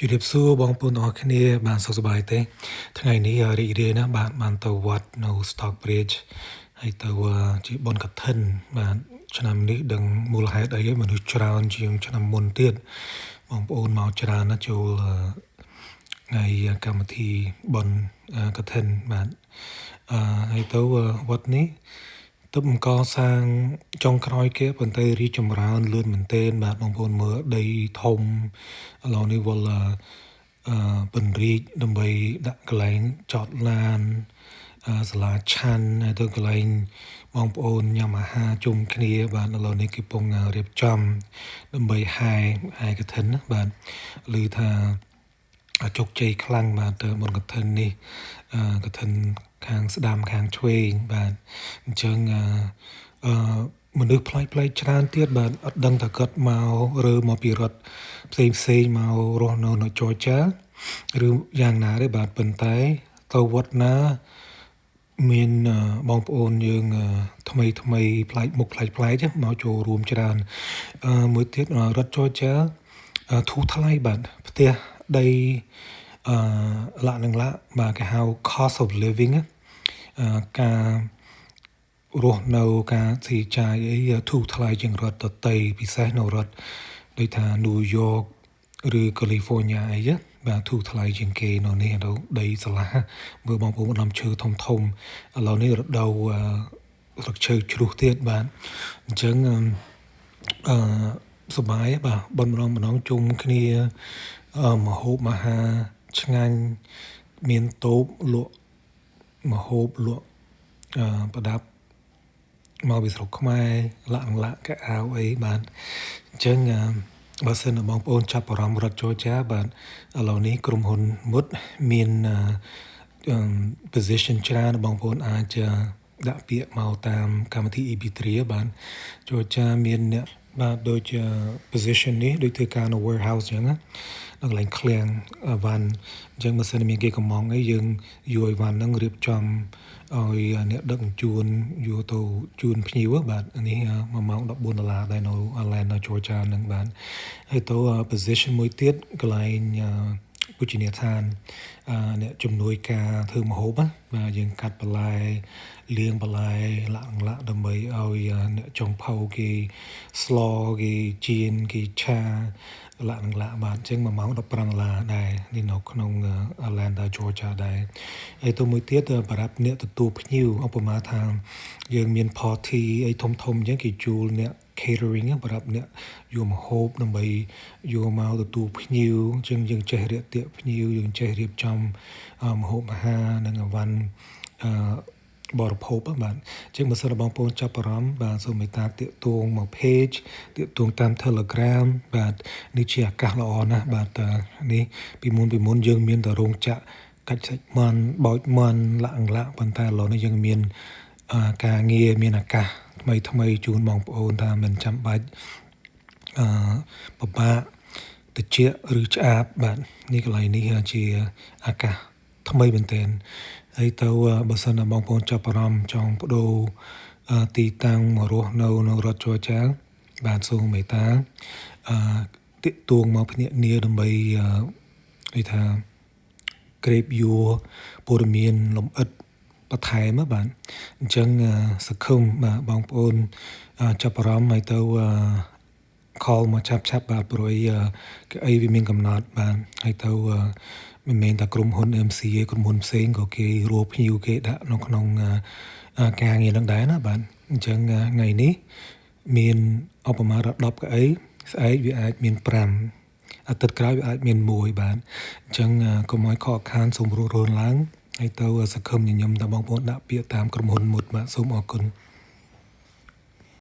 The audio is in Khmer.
ជំរាបសួរបងប្អូនទាំងអស់គ្នាបានសុខសប្បាយទេថ្ងៃនេះរីករាយណាស់បានទៅវត្តនៅ Stockbridge ហើយទៅជាបុណ្យកឋិនបាទឆ្នាំនេះដឹងមូលហេតុអីមនុស្សច្រើនជាងឆ្នាំមុនទៀតបងប្អូនមកច្រើនណាស់ចូលថ្ងៃកម្មវិធីបុណ្យកឋិនបាទហើយទៅវត្តនេះទើបបង្កសាងចុងក្រោយគេប៉ុន្តែរីកចម្រើនលឿនមែនទែនបាទបងប្អូនមើលដីធំឥឡូវនេះវល់ពន្រីកដើម្បីដាក់កន្លែងចតឡានសាលាឆាន់ហើយទៅកន្លែងបងប្អូនញ៉ាំអាហារជុំគ្នាបាទឥឡូវនេះគេកំពុងរៀបចំដើម្បីហែកឋិនណាបាទឮថាជោគជ័យខ្លាំងបាទទៅបុណ្យកឋិននេះកឋិនខាងស្ដាំខាងឆ្វេងបាទអញ្ចឹងមនុស្សផ្លេចច្រើនទៀតបាទអត់ដឹងថាគាត់មកឬមកពីរដ្ឋផ្សេងមករស់នៅ Georgia ឬយ៉ាងណាទេបាទប៉ុន្តែទៅវត្តណាមានបងប្អូនយើងថ្មីផ្លែកមុខផ្លែកមកចូលរួមច្រើនមួយទៀតរដ្ឋ Georgia ធូរថ្លៃបាទផ្ទះដីឡាក់នឹងឡាក់បាទគេហៅ cost of living ការរស់នៅការស៊ីចាយអីធូរថ្លៃជាងរដ្ឋដទៃពិសេសនៅរដ្ឋដូចថា New York ឬ California អីបាទធូរថ្លៃជាងគេនៅនេះដីសាឡាមើលបងប្អូនដំឈើធំឥឡូវនេះរដូវរកឈើជ្រុះទៀតបាទអញ្ចឹងសប្បាយបាទប៉ុនម្ដងជុំគ្នាមហូបអាហារឆ្ងាញ់មានតូបលក់មហូបលក់ប្រដាប់មកពីស្រុកខ្មែរឡាក់កៅអៅអីបាទអញ្ចឹងបើសិនបងប្អូនចាប់អារម្មណ៍រដ្ឋ Georgia បាទឥឡូវនេះក្រុមហ៊ុនមុតមានposition ច្រើនបងប្អូនអាចដាក់ពាក្យមកតាមកម្មវិធី EB3 បាទ Georgia មានអ្នកបាទដូច position នេះដូចធ្វើការនៅ warehouse អញ្ចឹងណានៅកន្លែងឃ្លាំងអីវ៉ាន់អញ្ចឹងបើសិនមានគេកំងអីយើងយកអីវ៉ាន់ហ្នឹងរៀបចំឲ្យអ្នកដឹកជញ្ជូនយកទៅជូនភ្ញៀវបាទនេះ1ម៉ោង$14ដែរនៅ Atlanta Georgia ហ្នឹងបាទហើយទៅ position មួយទៀតកន្លែងភោជនីយដ្ឋានអ្នកជំនួយការធ្វើម្ហូបបាទយើងកាត់បន្លែលាងបន្លែឡាក់ដើម្បីឲ្យអ្នកចុងភៅគេស្លគេចៀនគេឆាឡាក់បាទអញ្ចឹង1ម៉ោង$15ដែរនេះនៅក្នុង Atlanta Georgia ដែរហើយទៅមួយទៀតសម្រាប់អ្នកទទួលភ្ញៀវឧបមាថាយើងមាន party អីធំអញ្ចឹងគេជួលអ្នក catering សម្រាប់អ្នកយកម្ហូបដើម្បីយកមកទទួលភ្ញៀវអញ្ចឹងយើងចេះរាក់ទាក់ភ្ញៀវយើងចេះរៀបចំម្ហូបអាហារនិងអីវ៉ាន់បរិភោគបាទអញ្ចឹងបើសិនបងប្អូនចាប់អារម្មណ៍បាទសូមមេត្តាតាកទួងមក page តាកទួងតាម Telegram បាទនេះជាឱកាសល្អណាស់បាទនេះពីមុនយើងមានតែរោងចក្រកាច់សាច់មាន់បោចមាន់ឡាក់ប៉ុន្តែឥឡូវនេះយើងមានការងារមានឱកាសថ្មីជូនបងប្អូនថាមិនចាំបាច់ពិបាកតិចឬឆ្អាបបាទនេះកន្លែងនេះជាឱកាសថ្មីមែនទែនហើយទៅបើសិនណាបងប្អូនចាប់អារម្មណ៍ចង់បដូរទីតាំងមករស់នៅរដ្ឋ Georgia បាទសូមមេត្តាតាកទួងមកភ្នាក់ងារដើម្បីនិយាយថាក្រេបយួរព័ត៌មានលម្អិតបន្ថែមបាទអញ្ចឹងសង្ឃឹមបាទបងប្អូនចាប់អារម្មណ៍ហើយទៅcall មកឆាប់បាទព្រោះអីវាមានកំណត់បាទហើយទៅមិនមែនតែក្រុមហ៊ុន MC ទេក្រុមហ៊ុនផ្សេងក៏គេរួភ្ញៀវគេដាក់នៅក្នុងការងារនឹងដែរណាបាទអញ្ចឹងថ្ងៃនេះមានឧបមា10កៅអីស្អែកវាអាចមាន5អាទិត្យក្រោយវាអាចមាន1បាទអញ្ចឹងកុំឲ្យខកខានសូមរួនឡើងហើយទៅសង្ឃឹមញញឹមដល់បងប្អូនដាក់ពាក្យតាមក្រុមហ៊ុនមុតបាទសូមអរគុណ